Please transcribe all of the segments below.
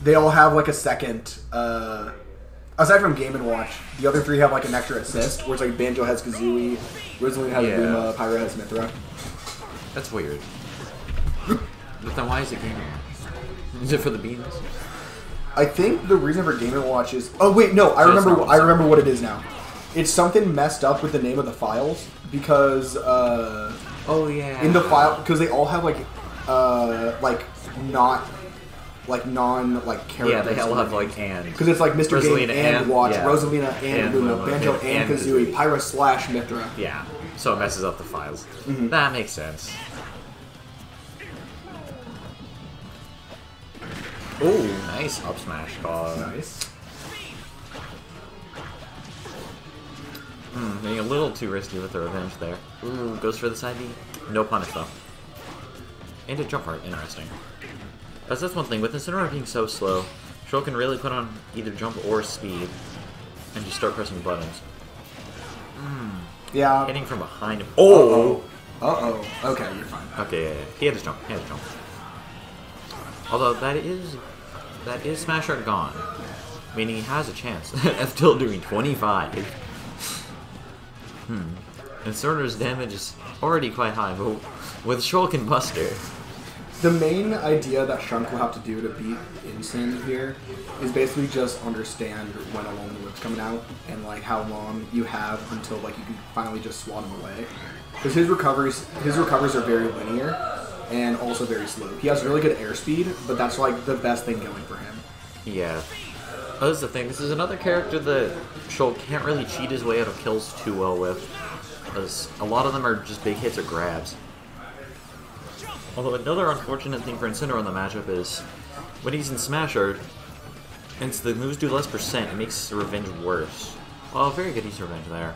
they all have like a second. Aside from Game & Watch, the other three have like an extra assist, where it's like Banjo has Kazooie, Rosalina has Luma, Pyra has Mythra. That's weird. But then why is it Game & Watch? Is it for the beans? I think the reason for Game & Watch is... Oh wait, no, I remember what it is now. It's something messed up with the name of the files, because... oh yeah. In the file, because they all have characters. Yeah, they all have like and. Because it's like Mr. Rosalina Game and Watch, yeah. Rosalina and Luma, Banjo and Kazooie, Pyra / Mythra. Yeah, so it messes up the files. Mm-hmm. That makes sense. Oh, nice up smash call. Nice. Being a little too risky with the revenge there. Ooh, goes for the side B. No punish though. And a jump part, interesting. That's one thing, with Incineroar being so slow, Shulk can really put on either jump or speed, and just start pressing buttons. Yeah. Hitting from behind him. Oh! Uh-oh. Okay, you're fine. Okay, yeah. He had his jump. Although, that is Smash Art gone. Meaning he has a chance of still doing 25. Incineroar's damage is already quite high, but with Shulk and Buster... The main idea that Shunk will have to do to beat Incin here is basically just understand when a Lonely Whip's coming out and like how long you have until like you can finally just swat him away. Because his recovers are very linear and also very slow. He has really good airspeed, but that's like the best thing going for him. Yeah. That's the thing. This is another character that Shulk can't really cheat his way out of kills too well with, because a lot of them are just big hits or grabs. Although another unfortunate thing for Incineroar in the matchup is, when he's in Smash Art, since the moves do less percent, it makes the revenge worse. Well, very good use of revenge there.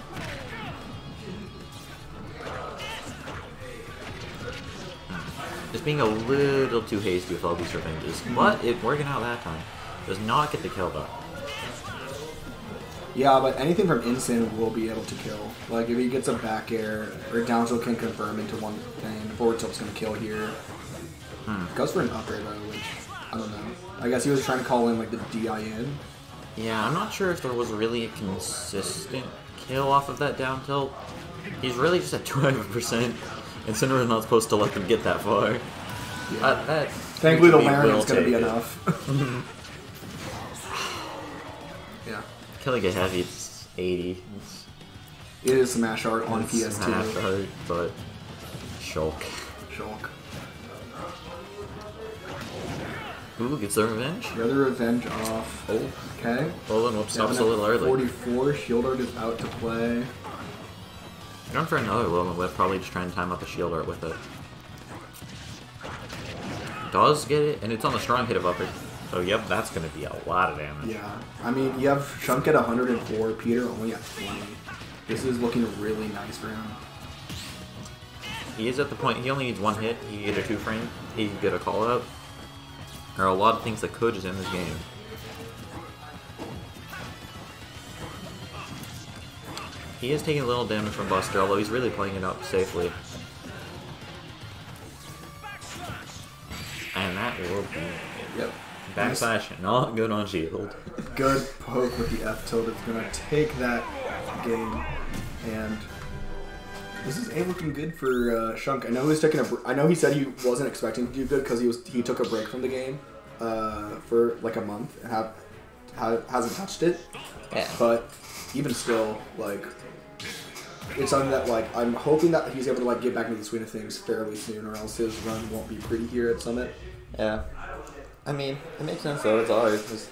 Just being a little too hasty with all these revenges, but it working out that time. Does not get the kill though. Yeah, but anything from Incin will be able to kill. Like, if he gets a back air, or down tilt can confirm into one thing, forward tilt's going to kill here. Goes for an up air, though, which, I don't know. I guess he was trying to call in, like, the DI in. Yeah, I'm not sure if there was really a consistent kill off of that down tilt. He's really just at 200%, and Incineroar's not supposed to let them get that far. Yeah. Thankfully, the Larian's going to be enough. Yeah. Killing a heavy, it's 80. It is Smash Art on PS2. Smash Art, but Shulk. Ooh, gets the revenge. The other revenge off. Oh. Okay. Oh, and whoops, stops a little early. 44, Shield Art is out to play. Going for another Will Whip, probably just trying to time up a Shield Art with it. Does get it, and it's on the strong hit of upper. So yep, that's going to be a lot of damage. Yeah, I mean, you have Shunk at 104, Peter only at 20. This is looking really nice for him. He is at the point, he only needs one hit, he can get a 2-frame, he can get a call-out. There are a lot of things that could just end this game. He is taking a little damage from Buster, although he's really playing it up safely. And that will be... Yep. Backslash, not good on shield. Good poke with the F tilt. It's gonna take that game, and this is looking good for Shunk. I know he's taking I know he said he wasn't expecting to do good because he took a break from the game for like a month and hasn't touched it. Yeah. But even still, like, it's something that like I'm hoping that he's able to like get back into the swing of things fairly soon, or else his run won't be pretty here at Summit. Yeah. I mean, it makes sense though, it's hard. There's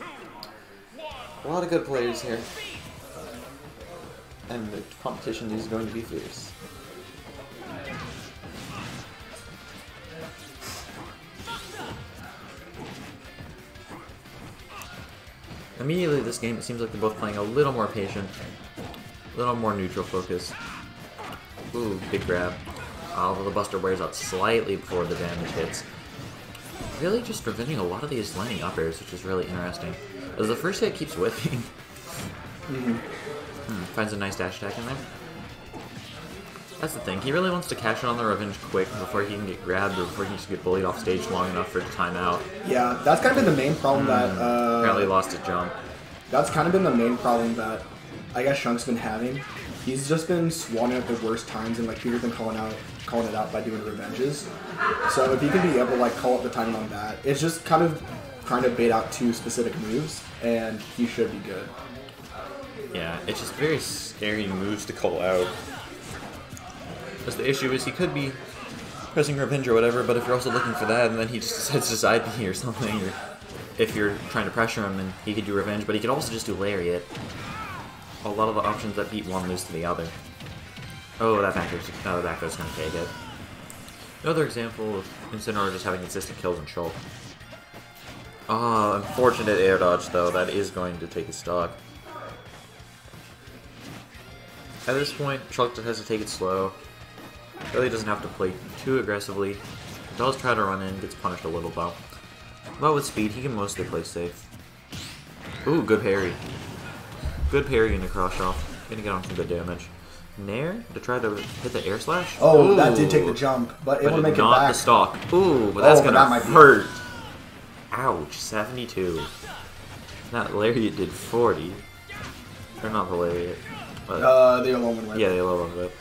a lot of good players here. And the competition is going to be fierce. Immediately this game, it seems like they're both playing a little more patient, a little more neutral focus. Ooh, big grab. Although the Buster wears out slightly before the damage hits. Really just preventing a lot of these landing up airs, which is really interesting. As the first hit keeps whipping. Finds a nice dash attack in there. That's the thing. He really wants to cash in on the revenge quick before he can get grabbed or before he can just get bullied off stage long enough for it to time out. Yeah, that's kind of been the main problem that... Apparently lost his jump. That's kind of been the main problem that I guess Shunk's been having. He's just been swanning at the worst times, and like people have been calling it out by doing revenges. So if he can be able to like call up the timing on that, it's just kind of trying to bait out 2 specific moves, and he should be good. Yeah, it's just very scary moves to call out. Because the issue is he could be pressing revenge or whatever, but if you're also looking for that, and then he just decides to side B or something, or if you're trying to pressure him, and he could do revenge, but he could also just do lariat. A lot of the options that beat one lose to the other. Oh, that back throw's gonna take it. Another example of Incineroar just having consistent kills and Shulk. Ah, unfortunate air dodge though, that is going to take his stock. At this point, Shulk just has to take it slow. Really doesn't have to play too aggressively. Does try to run in, gets punished a little though. But with speed, he can mostly play safe. Ooh, good parry. Good parry into cross off. Gonna get on some good damage. Nair to try to hit the air slash. Oh, ooh, that did take the jump, but able to make it not back. the stock. Ooh, but that's gonna that might hurt. Ouch, 72. That lariat did 40. Or not the lariat. But the Alolan Whip. yeah, the Alolan Whip.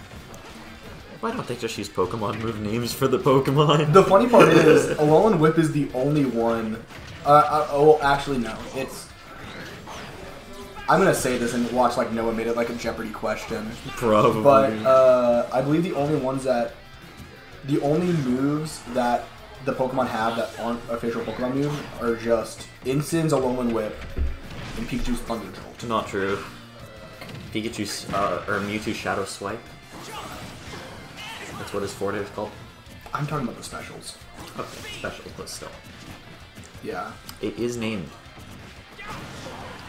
Why don't they just use Pokemon move names for the Pokemon? The funny part is, Alolan Whip is the only one... oh, actually, no. It's... I'm gonna say this and watch like Noah made it like a Jeopardy question. Probably. But I believe the only ones that... The only moves that the Pokemon have that aren't official Pokemon moves are just Incin's Alolan Whip and Pikachu's Thunder Jolt. Not true. Pikachu's, or Mewtwo's Shadow Swipe. That's what his forward is called. I'm talking about the specials. Okay, specials, but still. Yeah. It is named.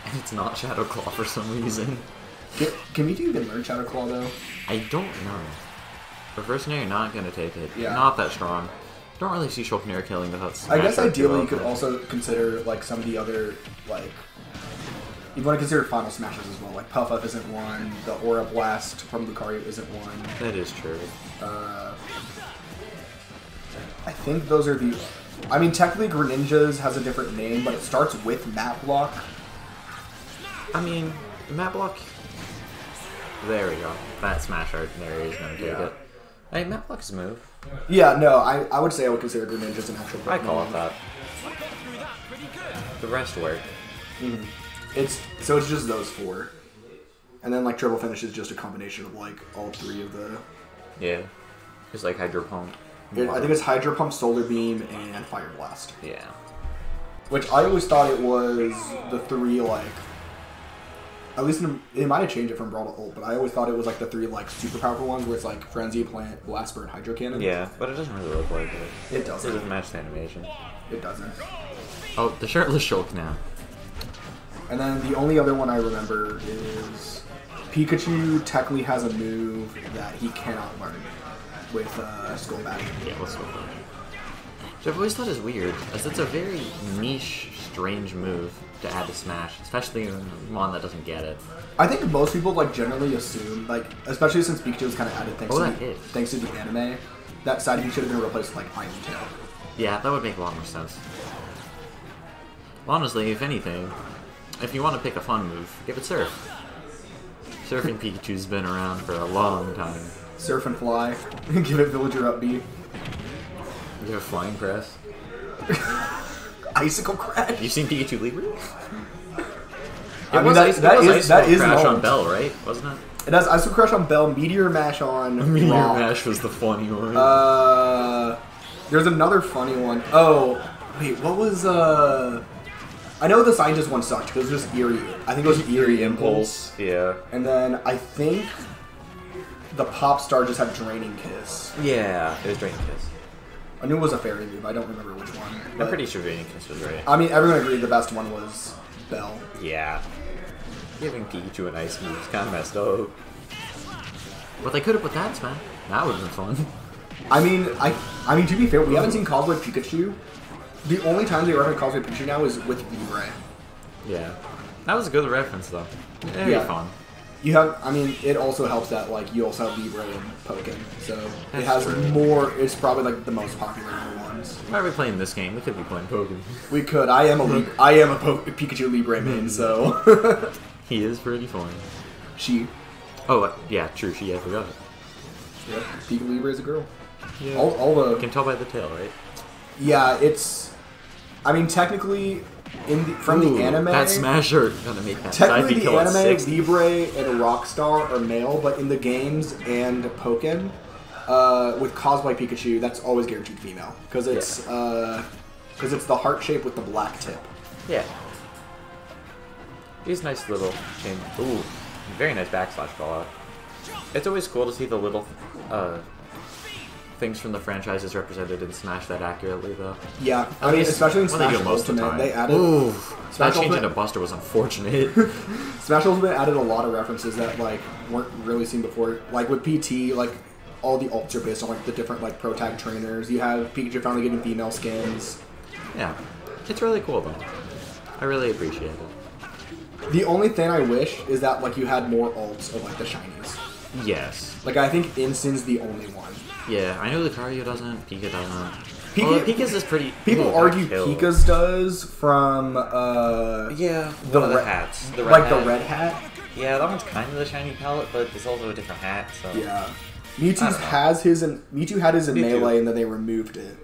And it's not Shadow Claw for some reason. Can Mewtwo even learn Shadow Claw though? I don't know. Reverse Nair, you're not gonna take it. Yeah. Not that strong. Don't really see Shulk Nair killing without I guess Smash or ideally you Duo, could also consider like some of the other like you want to consider final smashes as well. Like Puff Up isn't one. The Aura Blast from Lucario isn't one. That is true. I think those are the. I mean, technically Greninja's has a different name, but it starts with Map Block. I mean, Map Block. There we go. That Smash Art there is gonna take it. Hey, Map Block's a move. Yeah, no, I would say I would consider Greninja's an actual Pokemon. I call it that. The rest work. Mm-hmm. It's just those 4, and then like Triple Finish is just a combination of like all 3 of the. Yeah. It's like Hydro Pump. I think it's Hydro Pump, Solar Beam, and Fire Blast. Yeah. Which I always thought it was the 3 like. At least it might have changed it from Brawl to Ult, but I always thought it was like the 3 like super powerful ones where it's like Frenzy, Plant, Blast Bird, Hydro Cannon. Yeah, but it doesn't really look like it. It doesn't. It doesn't match the animation. It doesn't. Oh, the shirtless Shulk now. And then the only other one I remember is Pikachu technically has a move that he cannot learn with Skull Bash. Yeah, let's go for it. Which I've always thought is weird, as it's a very niche, strange move to add to Smash, especially in one that doesn't get it. I think most people like generally assume, like especially since Pikachu was kind of added thanks to the anime, that side B should have been replaced with like Iron Tail. Yeah, that would make a lot more sense. Honestly, if anything, if you want to pick a fun move, give it Surf. Surfing Pikachu's been around for a long time. Surf and Fly. Give it Villager Up B. Give it Flying Press. Icicle Crash. You seen Pikachu Libre? I mean, that is Crash known. on Bell, right? Wasn't it? It has Icicle Crash on Bell, Meteor Mash on Meteor Rock. Mash was the funny one. There's another funny one. Oh, wait, what was I know the Scientist one sucked because it was just Eerie. I think it was Eerie Impulse. Yeah. And then I think the Pop Star just had Draining Kiss. Yeah, it was Draining Kiss. I knew it was a fairy move. I don't remember which one. I'm pretty sure Draining Kiss was right. I mean, everyone agreed the best one was Bell. Yeah. Giving Pikachu an ice move is kind of messed up. But they could have put that in Smash. That would have been fun. I mean, to be fair, we haven't seen Cosplay Pikachu. The only time they reference Cosplay Pikachu now is with V-Ray. Yeah. That was a good reference, though. Very fun. You have, I mean, it also helps that like you also have Libre and Pokken, so it That's has true. more. It's probably like the most popular of the ones. Why are we playing this game? We could be playing Pokken. We could. I am a Pikachu Libre main, so He is pretty fun. she. Oh, yeah, true. I forgot. Yeah, Pikachu Libre is a girl. Yeah. All the You can tell by the tail, right? yeah, it's. I mean, technically, from the anime, that Smasher gonna make that technically Psyche the kill at anime 60. Libre and Rockstar are male, but in the games and Pokken, with Cosplay Pikachu, that's always guaranteed female because it's it's the heart shape with the black tip. Yeah. These nice little chain. Ooh, very nice backslash call out. It's always cool to see the little things from the franchises represented in Smash that accurately, though. Yeah, I mean, especially in when they Smash do most of the Ultimate, time. they added Ooh, Smash that change Ultimate- into Buster was unfortunate. Smash Ultimate added a lot of references that like weren't really seen before. Like with PT, like all the alts are based on like the different like pro tag trainers. You have Pikachu finally getting female skins. Yeah, it's really cool though. I really appreciate it. The only thing I wish is that like you had more alts of like the shinies. Yes. Like I think Instin's the only one. Yeah, I know Lucario doesn't, Pika doesn't. Pika- Well, Pika's is pretty... People Ooh, argue that killed. Pika's does from Yeah, the one of the re- hats. The red like hat. the red hat. Yeah, that one's kind of the shiny palette, but it's also a different hat, so... Yeah. I Mewtwo's don't know. has his in Mewtwo had his in Mewtwo. Melee and then they removed it.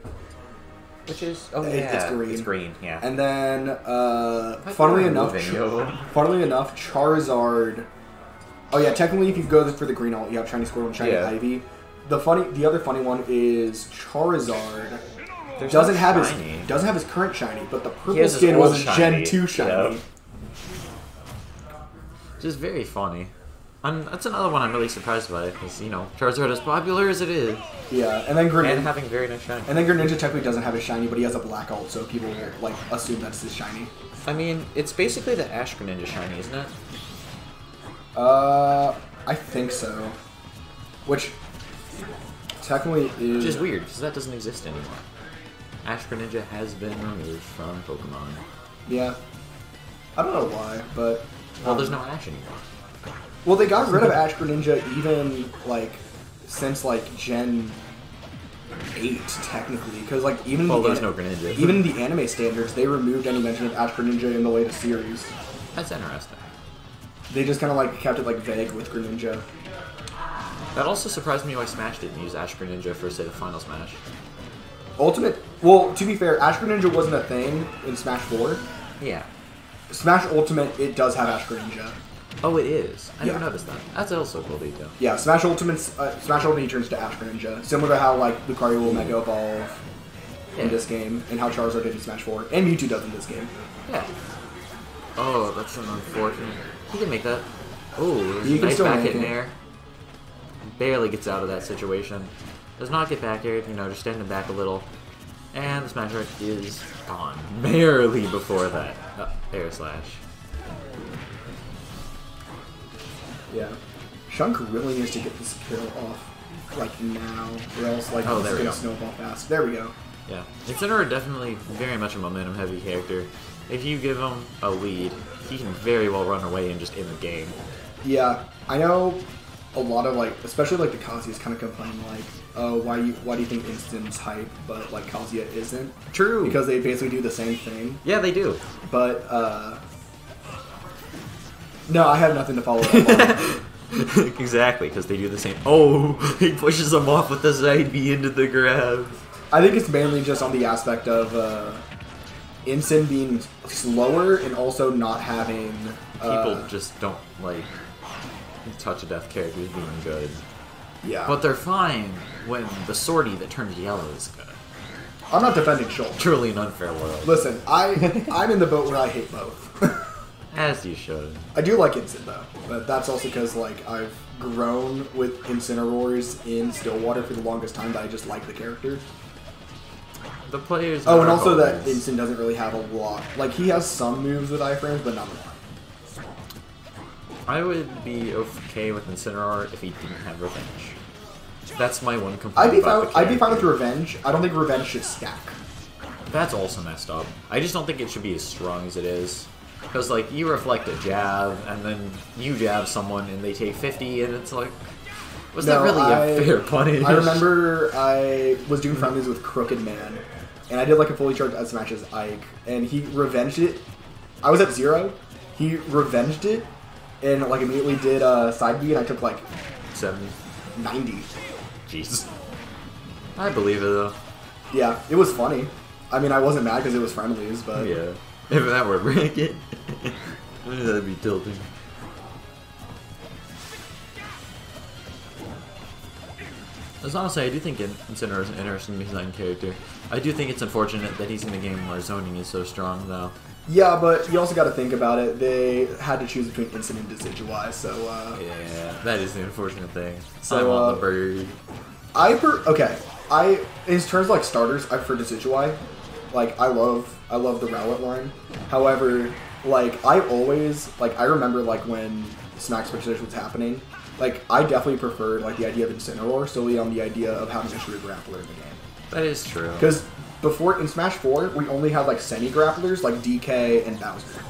Which is... Oh, It's yeah. green. It's green, yeah. And then Why funnily are they enough removing you? funnily enough Charizard. Oh yeah, technically if you go for the green alt, you have shiny Squirtle and shiny Yeah. Ivy. The other funny one is Charizard There's doesn't no have shiny. his current shiny, but the He purple has his skin old was a shiny. Gen 2 shiny. Yep. Just very funny. And that's another one I'm really surprised by, because, you know, Charizard as popular as it is, Yeah, and then and Greninja. having very nice shiny. And then Greninja technically doesn't have his shiny, but he has a black alt, so people will like assume that's his shiny. I mean, it's basically the Ash Greninja shiny, isn't it? I think so. Which technically is Which is weird, because that doesn't exist anymore. Ash Greninja has been removed from Pokemon. Yeah. I don't know why, but Well, there's no Ash anymore. well, they got rid of Ash Greninja even like since like Gen 8 technically, because like even Well, the there's no Greninja. even the anime standards, they removed any mention of Ash Greninja in the latest series. That's interesting. They just kind of like kept it like vague with Greninja. That also surprised me why Smash didn't use Ash Greninja for, say, the Final Smash. Ultimate. Well, to be fair, Ash Greninja wasn't a thing in Smash 4. Yeah. Smash Ultimate, it does have Ash Greninja. Oh, it is. I never Yeah. noticed that. That's also a cool detail. Yeah, Smash Ultimate he turns to Ash Greninja, similar to how like Lucario will Mega Evolve in Yeah. this game, and how Charizard did in Smash 4, and Mewtwo does in this game. Yeah. Oh, that's an unfortunate. He can make that. Oh, He can nice still back make hit in it. there. Barely gets out of that situation. Does not get back aired, you know, just standing back a little. And the Smash Art is gone. Barely before that. Air slash. Yeah. Shunk really needs to get this kill off, like now, or else like Oh, it's there we gonna go. snowball fast. There we go. Yeah. Incineroar definitely very much a momentum heavy character. If you give him a lead, he can very well run away and just end the game. Yeah, I know a lot of like, especially like the Kazuya's kind of complain like, oh, why do you think Instin's hype, but like Kazuya isn't? True. Because they basically do the same thing. Yeah, they do. But no, I have nothing to follow up on. Exactly, because they do the same. Oh, he pushes him off with the side B into the grab. I think it's mainly just on the aspect of Instin being slower and also not having People just don't like touch of death characters being good. yeah. But they're fine when the sortie that turns yellow is good. I'm not defending Schultz. Truly an unfair world. Listen, I'm in the boat where I hate both. As you should. I do like Incin though, but that's also because like I've grown with Incineroars in Stillwater for the longest time that I just like the character. The players. Oh, and are also that always- Incin doesn't really have a lot. Like he has some moves with iframes, but not a lot. I would be okay with Incineroar if he didn't have Revenge. That's my one complaint. I'd be about fine. the I'd be fine with character. Revenge. I don't think Revenge should stack. That's also messed up. I just don't think it should be as strong as it is. Because, like, you reflect a jab, and then you jab someone, and they take 50, and it's like, was that really a fair punish? I remember I was doing friendlies with Crooked Man, and I did, like, a fully charged S smash as Ike, and he revenged it. I was at 0. He revenged it, and, like, immediately did side B, and I took, like, 90. Jeez. I believe it, though. Yeah, it was funny. I mean, I wasn't mad because it was friendlies, but... Yeah. If that were bracket, that'd be tilting. As honestly, I do think Incineroar is an interesting design character. I do think it's unfortunate that he's in a game where zoning is so strong, though. Yeah, but you also got to think about it. They had to choose between Instant and Decidueye, so... yeah, that is the unfortunate thing. So, I want the bird. In terms of, like, starters, I prefer Decidueye. Like, I love the Rowlet line. However, like, I remember, like, when Smack Switch was happening, like, I definitely preferred, like, the idea of Incineroar solely on the idea of having a true grappler in the game. That is true. Because before, in Smash 4, we only had, like, semi-grapplers, like DK and Bowser.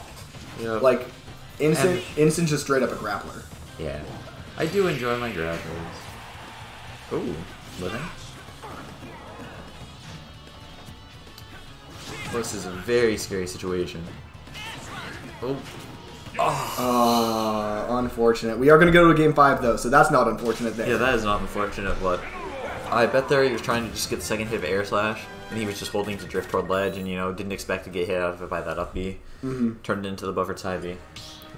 Yep. Like, Instant's just straight up a grappler. Yeah. I do enjoy my grapplers. Ooh, living. This is a very scary situation. Oh. Unfortunate. We are going to go to a game 5, though, so that's not unfortunate there. Yeah, that is not unfortunate, but I bet there he was trying to just get the second hit of Air Slash, and he was just holding to drift toward ledge, and, you know, didn't expect to get hit out of it by that up B. Turned it into the buffered side B.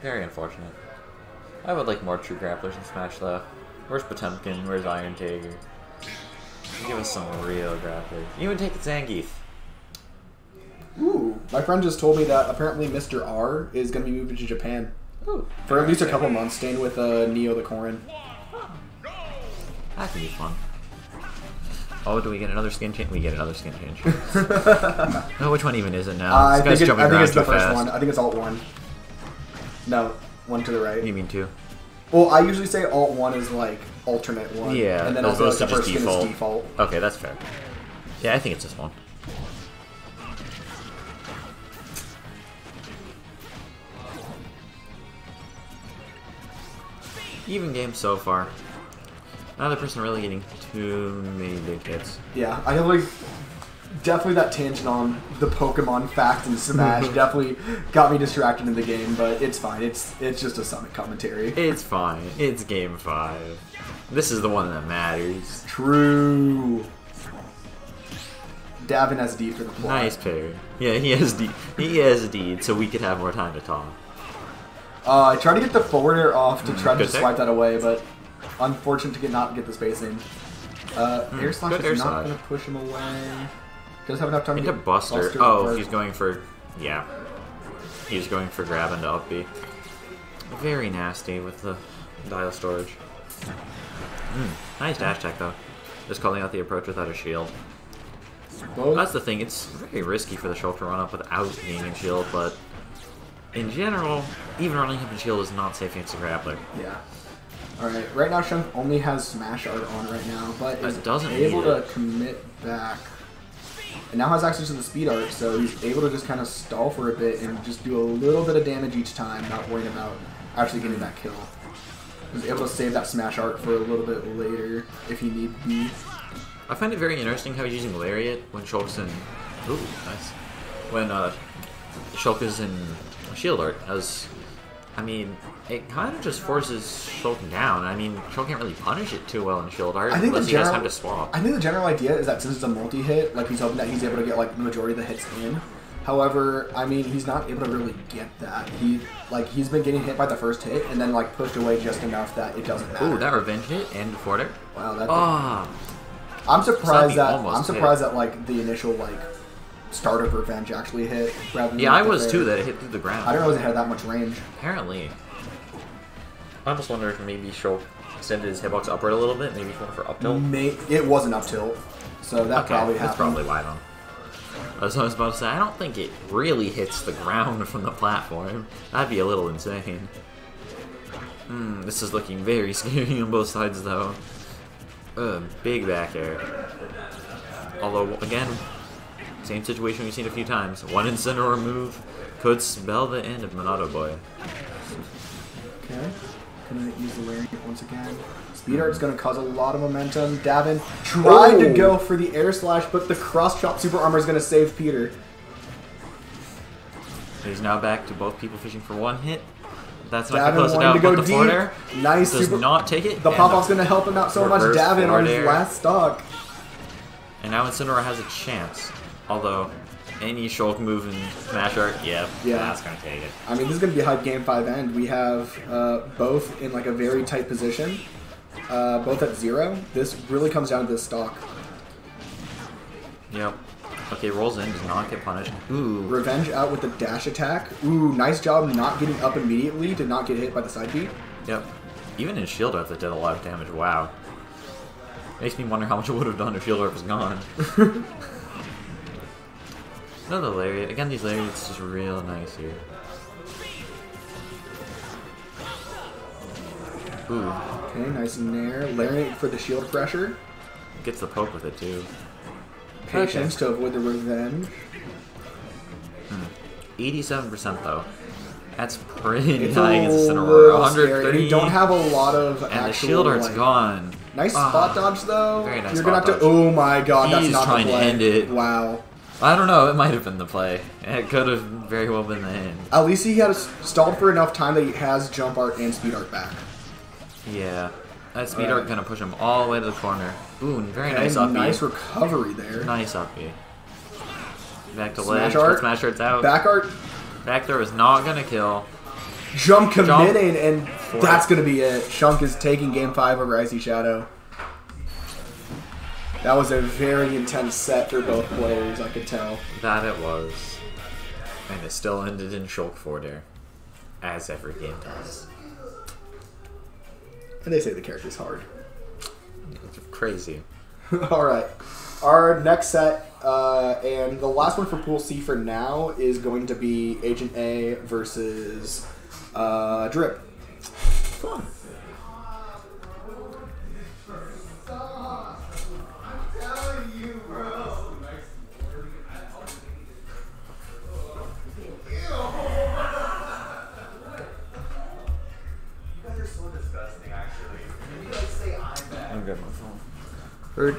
Very unfortunate. I would like more true grapplers in Smash, though. Where's Potemkin? Where's Iron Tiger? Give us some real grapplers. Even take the Zangief. Ooh, my friend just told me that apparently Mr. R is going to be moving to Japan. Ooh, for at least a couple months, staying with Neo the Corrin. That can be fun. Oh, do we get another skin change? We get another skin change. Oh, which one even is it now? I think it's the first one. I think it's Alt 1. No, one to the right. You mean 2? Well, I usually say Alt 1 is like alternate 1. Yeah, and then as also opposed the to just first skin is default. Okay, that's fair. Yeah, I think it's this one. Even game so far. Neither person really getting too many big hits. Yeah, I definitely that tangent on the Pokemon fact in Smash definitely got me distracted in the game, but it's fine. It's just a Summit commentary. It's fine. It's game 5. This is the one that matters. True. Davin has D for the plot. Nice pair. Yeah, he has D. He has D, so we could have more time to talk. I tried to get the forward air off to try to Good swipe that away, but unfortunate to not get the spacing. Air Slash is not going to push him away. Does have enough time to get Buster. Oh, he's going for... Yeah. He's going for grab into up B. Very nasty with the dial storage. Nice dash attack, though. Just calling out the approach without a shield. That's the thing. It's very risky for the Shulk to run up without being in shield, but... In general, even running him in shield is not safe against a grappler. Yeah. Alright, right now Shunk only has Smash Art on right now, but is doesn't able to commit back. And now has access to the Speed Art, so he's able to just kind of stall for a bit and just do a little bit of damage each time, not worrying about actually getting that kill. He's able to save that Smash Art for a little bit later if he need be. I find it very interesting how he's using Lariat when Shulk's in... Ooh, nice. When Shulk is in Shield Art, as... I mean, it kind of just forces Shulk down. I mean, Shulk can't really punish it too well in Shield Art unless he has time to swap. I think the general idea is that since it's a multi-hit, like, he's hoping that he's able to get, like, the majority of the hits in. However, I mean, he's not able to really get that. He's been getting hit by the first hit and then, like, pushed away just enough that it doesn't matter. Ooh, that revenge hit and forward air. Wow, that... I'm surprised that, like, the initial, like, start of revenge actually hit. Rather than I was too, that it hit through the ground. I didn't realize it had that much range. Apparently. I almost wonder if maybe Shulk extended his hitbox upward a little bit. Maybe he's going for up tilt. It was an up tilt, so that probably happened. That's probably why then. That's what I was about to say. I don't think it really hits the ground from the platform. That'd be a little insane. This is looking very scary on both sides, though. Big back air. Although, again, Same situation we've seen a few times. One Incineroar move could spell the end of Monado Boy. Okay. Gonna use the Lariat once again. Speed Art's gonna cause a lot of momentum. Davin tried to go for the Air Slash, but the Cross Chop Super Armor is gonna save Peter. He's now back to both people fishing for one hit. That's not Davin close wanted enough, to go but the deep. forward air Nice does super. not take it. The pop-off's gonna help him out so much. reverse Davin on forward his air. last stock. And now Incineroar has a chance. Although, any Shulk move in Smash Art, yeah, that's gonna take it. I mean, this is gonna be a hype game 5 end. We have both in like a very tight position, both at 0. This really comes down to this stock. Yep. Okay, rolls in, does not get punished. Ooh. Revenge out with the dash attack. Ooh, nice job not getting up immediately to not get hit by the side beat. Yep. Even in Shield Earth, it did a lot of damage. Wow. Makes me wonder how much it would have done if Shield Earth was gone. Another Lariat. Again, these Lariats just real nice here. Ooh. Okay, nice Nair. Lariat for the shield pressure. Gets the poke with it, too. Patience to avoid the revenge. 87% though. That's pretty It's high a against Incineroar. little 130. scary. You don't have a lot of and actual, the shield art's like, gone. Nice spot dodge though. Very nice You're gonna spot have to. dodge. Oh my god, that's He's not trying the to play. end it. Wow. I don't know. It might have been the play. It could have very well been the end. At least he had stalled for enough time that he has jump art and speed art back. Yeah. That speed art gonna push him all the way to the corner. Ooh, very nice Okay, up B. nice recovery there. Nice up B. Back to Smash ledge. art. But Smash Art's out. Back art. Back throw is not gonna kill. Jump committing, and For that's it. going to be it. Shunk is taking game 5 over IcyShadow. That was a very intense set for both players, I could tell. That it was. And it still ended in Shulk forward air. As every game does. And they say the character's hard. It's crazy. Alright. Our next set, and the last one for Pool C for now, is going to be Agent A versus Drip. Fun. I'm good, my phone. Heard.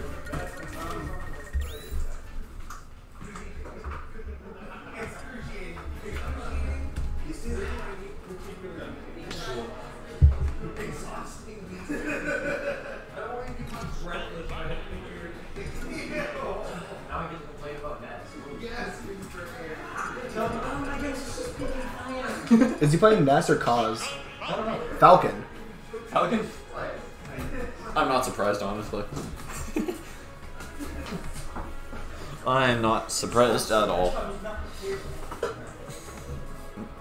Is he playing Ness or Cause? I don't know. Falcon. Falcon? I'm not surprised, honestly. I'm not surprised at all.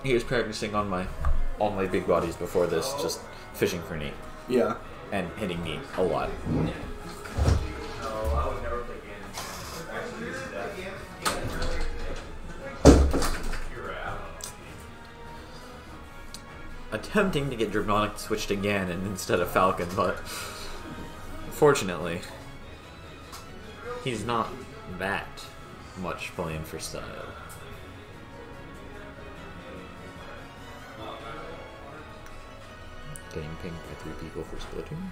He was practicing on all my big bodies before this, just fishing for Neat. Yeah. And hitting Neat a lot. Attempting to get Dripnonic switched again and instead of Falcon, but fortunately, he's not that much playing for style. Getting pinged by 3 people for splitting.